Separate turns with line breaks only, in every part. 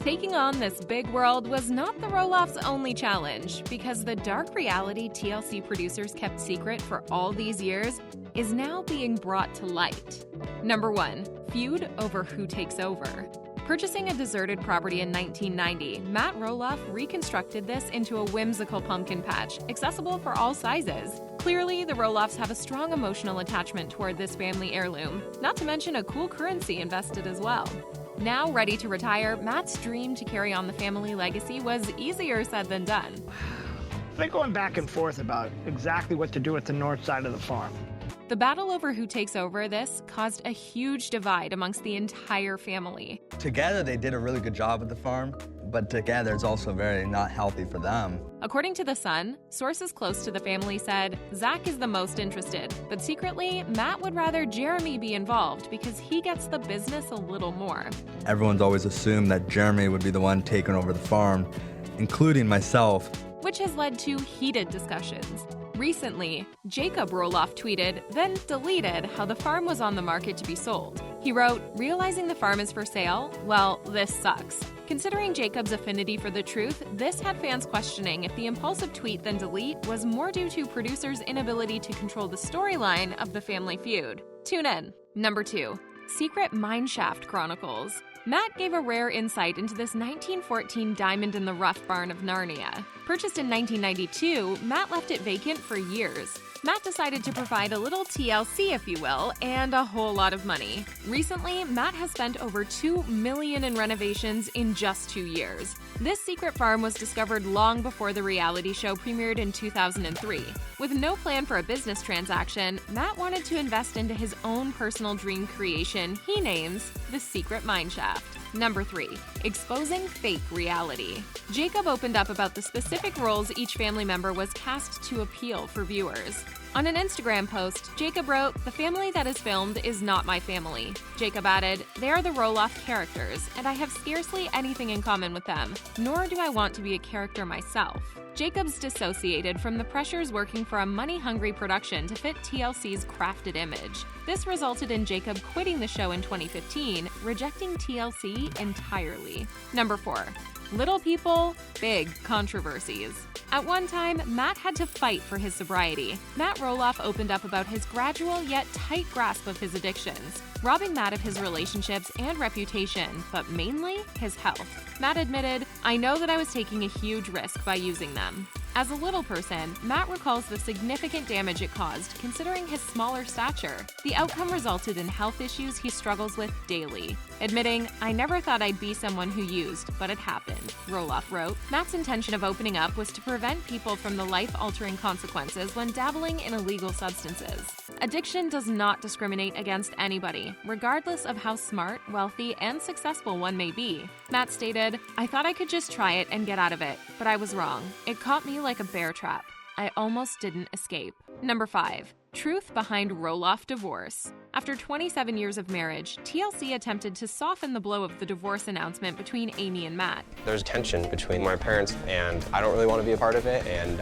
Taking on this big world was not the Roloffs' only challenge, because the dark reality TLC producers kept secret for all these years is now being brought to light. Number 1. Feud over who takes over. Purchasing a deserted property in 1990, Matt Roloff reconstructed this into a whimsical pumpkin patch, accessible for all sizes. Clearly, the Roloffs have a strong emotional attachment toward this family heirloom, not to mention a cool currency invested as well. Now ready to retire, Matt's dream to carry on the family legacy was easier said than done.
They're going back and forth about exactly what to do with the north side of the farm.
The battle over who takes over this caused a huge divide amongst the entire family.
Together, they did a really good job with the farm, but together it's also very not healthy for them.
According to The Sun, sources close to the family said Zach is the most interested, but secretly, Matt would rather Jeremy be involved because he gets the business a little more.
Everyone's always assumed that Jeremy would be the one taking over the farm, including myself,
which has led to heated discussions. Recently, Jacob Roloff tweeted, then deleted, how the farm was on the market to be sold. He wrote, "Realizing the farm is for sale? Well, this sucks." Considering Jacob's affinity for the truth, this had fans questioning if the impulsive tweet then delete was more due to producers' inability to control the storyline of the family feud. Tune in. Number 2. Secret Mineshaft Chronicles. Matt gave a rare insight into this 1914 diamond-in-the-rough barn of Narnia. Purchased in 1992, Matt left it vacant for years. Matt decided to provide a little TLC, if you will, and a whole lot of money. Recently, Matt has spent over $2 million in renovations in just 2 years. This secret farm was discovered long before the reality show premiered in 2003. With no plan for a business transaction, Matt wanted to invest into his own personal dream creation he names the Secret Mineshaft. Number 3. Exposing fake reality. Jacob opened up about the specific roles each family member was cast to appeal for viewers. On an Instagram post, Jacob wrote, "The family that is filmed is not my family." Jacob added, "They are the Roloff characters, and I have scarcely anything in common with them, nor do I want to be a character myself." Jacob's dissociated from the pressures working for a money-hungry production to fit TLC's crafted image. This resulted in Jacob quitting the show in 2015, rejecting TLC entirely. Number 4. Little people, big controversies. At one time, Matt had to fight for his sobriety. Matt Roloff opened up about his gradual yet tight grasp of his addictions, robbing Matt of his relationships and reputation, but mainly his health. Matt admitted, "I know that I was taking a huge risk by using them." As a little person, Matt recalls the significant damage it caused, considering his smaller stature. The outcome resulted in health issues he struggles with daily. Admitting, "I never thought I'd be someone who used, but it happened," Roloff wrote. Matt's intention of opening up was to prevent people from the life-altering consequences when dabbling in illegal substances. Addiction does not discriminate against anybody, regardless of how smart, wealthy, and successful one may be. Matt stated, "I thought I could just try it and get out of it, but I was wrong. It caught me like a bear trap. I almost didn't escape." Number 5. Truth behind Roloff divorce. After 27 years of marriage, TLC attempted to soften the blow of the divorce announcement between Amy and Matt.
There's tension between my parents, and I don't really want to be a part of it, and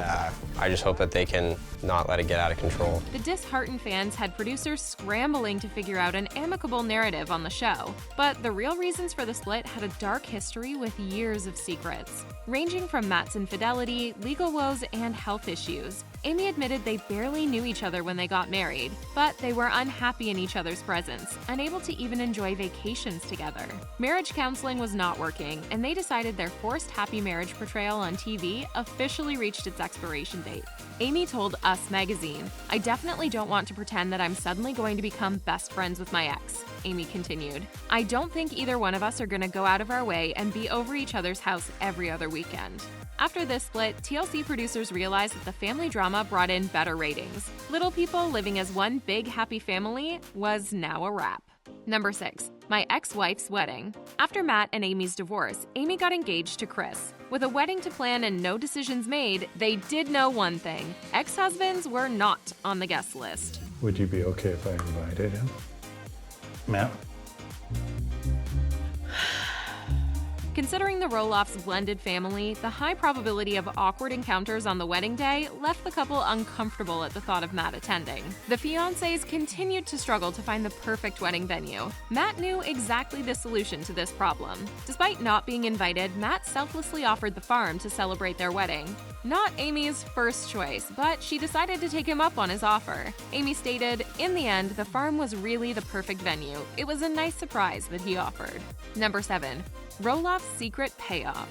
I just hope that they can not let it get out of control.
The disheartened fans had producers scrambling to figure out an amicable narrative on the show, but the real reasons for the split had a dark history with years of secrets. Ranging from Matt's infidelity, legal woes, and health issues. Amy admitted they barely knew each other when they got married, but they were unhappy in each other's presence, unable to even enjoy vacations together. Marriage counseling was not working, and they decided their forced happy marriage portrayal on TV officially reached its expiration date. Amy told Us magazine, "I definitely don't want to pretend that I'm suddenly going to become best friends with my ex." Amy continued, "I don't think either one of us are going to go out of our way and be over each other's house every other weekend." After this split, TLC producers realized that the family drama brought in better ratings. Little people living as one big happy family was now a wrap. Number 6. My ex-wife's wedding. After Matt and Amy's divorce, Amy got engaged to Chris. With a wedding to plan and no decisions made, they did know one thing: ex-husbands were not on the guest list.
Would you be okay if I invited him? Matt?
Considering the Roloffs' blended family, the high probability of awkward encounters on the wedding day left the couple uncomfortable at the thought of Matt attending. The fiancés continued to struggle to find the perfect wedding venue. Matt knew exactly the solution to this problem. Despite not being invited, Matt selflessly offered the farm to celebrate their wedding. Not Amy's first choice, but she decided to take him up on his offer. Amy stated, "In the end, the farm was really the perfect venue. It was a nice surprise that he offered." Number 7. Roloff's secret payoff.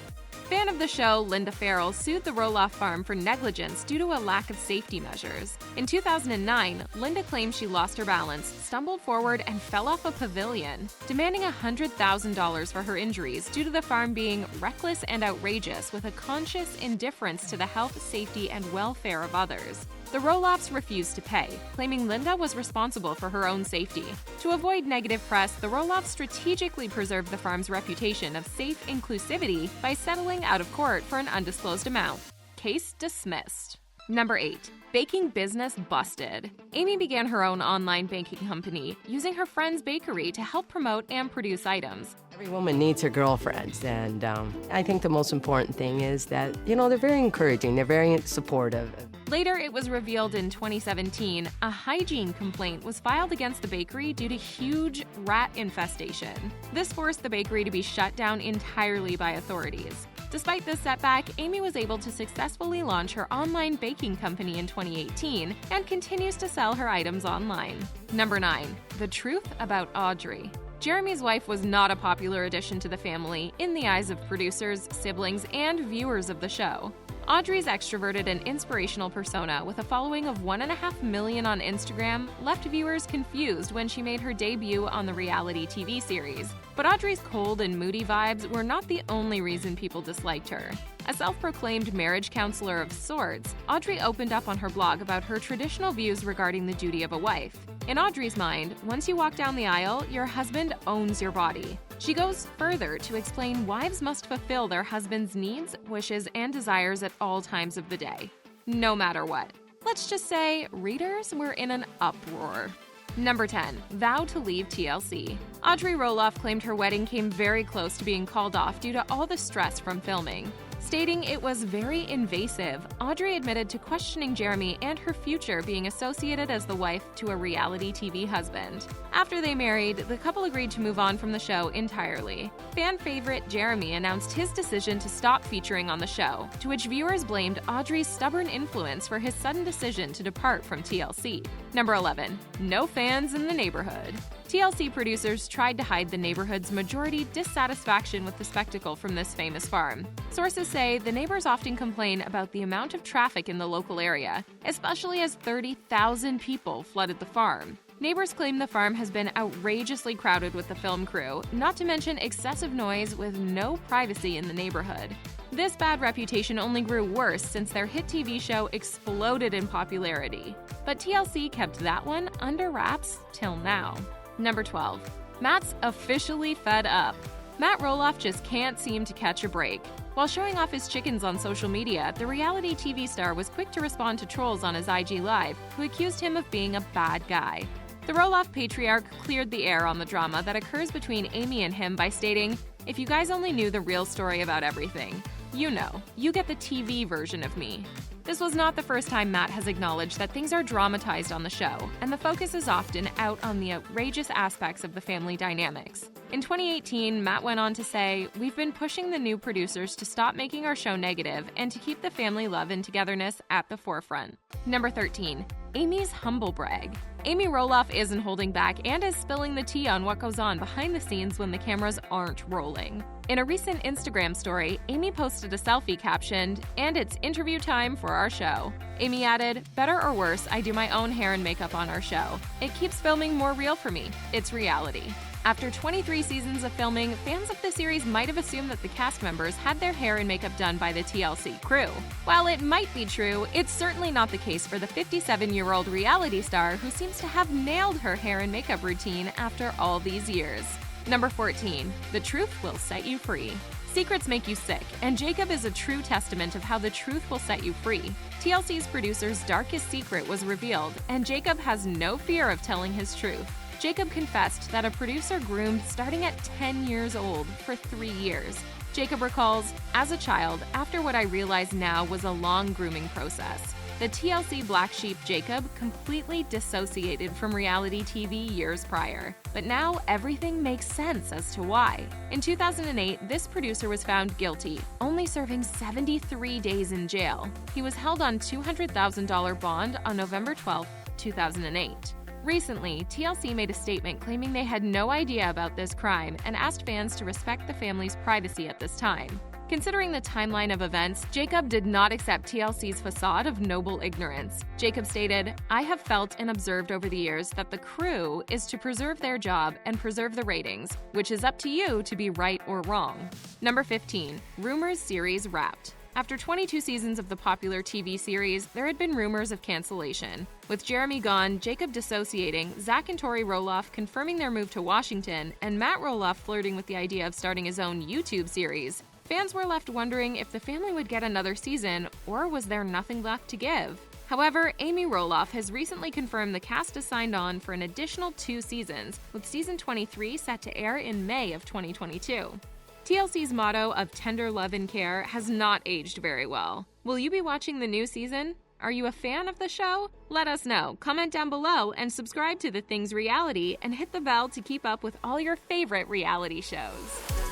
Fan of the show, Linda Farrell sued the Roloff farm for negligence due to a lack of safety measures. In 2009, Linda claimed she lost her balance, stumbled forward, and fell off a pavilion, demanding $100,000 for her injuries due to the farm being reckless and outrageous with a conscious indifference to the health, safety, and welfare of others. The Roloffs refused to pay, claiming Linda was responsible for her own safety. To avoid negative press, the Roloffs strategically preserved the farm's reputation of safe inclusivity by settling out of court for an undisclosed amount. Case dismissed. Number 8. Baking business busted. Amy began her own online baking company, using her friend's bakery to help promote and produce items.
Every woman needs her girlfriends, and I think the most important thing is that, they're very encouraging, they're very supportive.
Later, it was revealed in 2017, a hygiene complaint was filed against the bakery due to huge rat infestation. This forced the bakery to be shut down entirely by authorities. Despite this setback, Amy was able to successfully launch her online baking company in 2018 and continues to sell her items online. Number 9. The truth about Audrey. Jeremy's wife was not a popular addition to the family in the eyes of producers, siblings, and viewers of the show. Audrey's extroverted and inspirational persona, with a following of 1.5 million on Instagram, left viewers confused when she made her debut on the reality TV series. But Audrey's cold and moody vibes were not the only reason people disliked her. A self-proclaimed marriage counselor of sorts, Audrey opened up on her blog about her traditional views regarding the duty of a wife. In Audrey's mind, once you walk down the aisle, your husband owns your body. She goes further to explain wives must fulfill their husband's needs, wishes, and desires at all times of the day, no matter what. Let's just say readers were in an uproar. Number 10. Vow to leave TLC. Audrey Roloff claimed her wedding came very close to being called off due to all the stress from filming. Stating it was very invasive, Audrey admitted to questioning Jeremy and her future being associated as the wife to a reality TV husband. After they married, the couple agreed to move on from the show entirely. Fan favorite Jeremy announced his decision to stop featuring on the show, to which viewers blamed Audrey's stubborn influence for his sudden decision to depart from TLC. Number 11. No fans in the neighborhood. TLC producers tried to hide the neighborhood's majority dissatisfaction with the spectacle from this famous farm. Sources say the neighbors often complain about the amount of traffic in the local area, especially as 30,000 people flooded the farm. Neighbors claim the farm has been outrageously crowded with the film crew, not to mention excessive noise with no privacy in the neighborhood. This bad reputation only grew worse since their hit TV show exploded in popularity. But TLC kept that one under wraps till now. Number 12. Matt's officially fed up. Matt Roloff just can't seem to catch a break. While showing off his chickens on social media, the reality TV star was quick to respond to trolls on his IG Live, who accused him of being a bad guy. The Roloff patriarch cleared the air on the drama that occurs between Amy and him by stating, "If you guys only knew the real story about everything, you get the TV version of me." This was not the first time Matt has acknowledged that things are dramatized on the show, and the focus is often out on the outrageous aspects of the family dynamics. In 2018, Matt went on to say, "We've been pushing the new producers to stop making our show negative and to keep the family love and togetherness at the forefront." Number 13. Amy's humble brag. Amy Roloff isn't holding back and is spilling the tea on what goes on behind the scenes when the cameras aren't rolling. In a recent Instagram story, Amy posted a selfie captioned, "And it's interview time for our show." Amy added, "Better or worse, I do my own hair and makeup on our show. It keeps filming more real for me. It's reality." After 23 seasons of filming, fans of the series might have assumed that the cast members had their hair and makeup done by the TLC crew. While it might be true, it's certainly not the case for the 57-year-old reality star who seems to have nailed her hair and makeup routine after all these years. Number 14. The truth will set you free. Secrets make you sick, and Jacob is a true testament of how the truth will set you free. TLC's producer's darkest secret was revealed, and Jacob has no fear of telling his truth. Jacob confessed that a producer groomed starting at 10 years old for 3 years. Jacob recalls, "As a child, after what I realize now was a long grooming process, the TLC black sheep Jacob completely dissociated from reality TV years prior. But now everything makes sense as to why." In 2008, this producer was found guilty, only serving 73 days in jail. He was held on $200,000 bond on November 12, 2008. Recently, TLC made a statement claiming they had no idea about this crime and asked fans to respect the family's privacy at this time. Considering the timeline of events, Jacob did not accept TLC's facade of noble ignorance. Jacob stated, "I have felt and observed over the years that the crew is to preserve their job and preserve the ratings, which is up to you to be right or wrong." Number 15. Rumors series wrapped. After 22 seasons of the popular TV series, there had been rumors of cancellation. With Jeremy gone, Jacob dissociating, Zach and Tori Roloff confirming their move to Washington, and Matt Roloff flirting with the idea of starting his own YouTube series, fans were left wondering if the family would get another season, or was there nothing left to give? However, Amy Roloff has recently confirmed the cast is signed on for an additional 2 seasons, with season 23 set to air in May of 2022. TLC's motto of tender love and care has not aged very well. Will you be watching the new season? Are you a fan of the show? Let us know. Comment down below and subscribe to The Things Reality and hit the bell to keep up with all your favorite reality shows.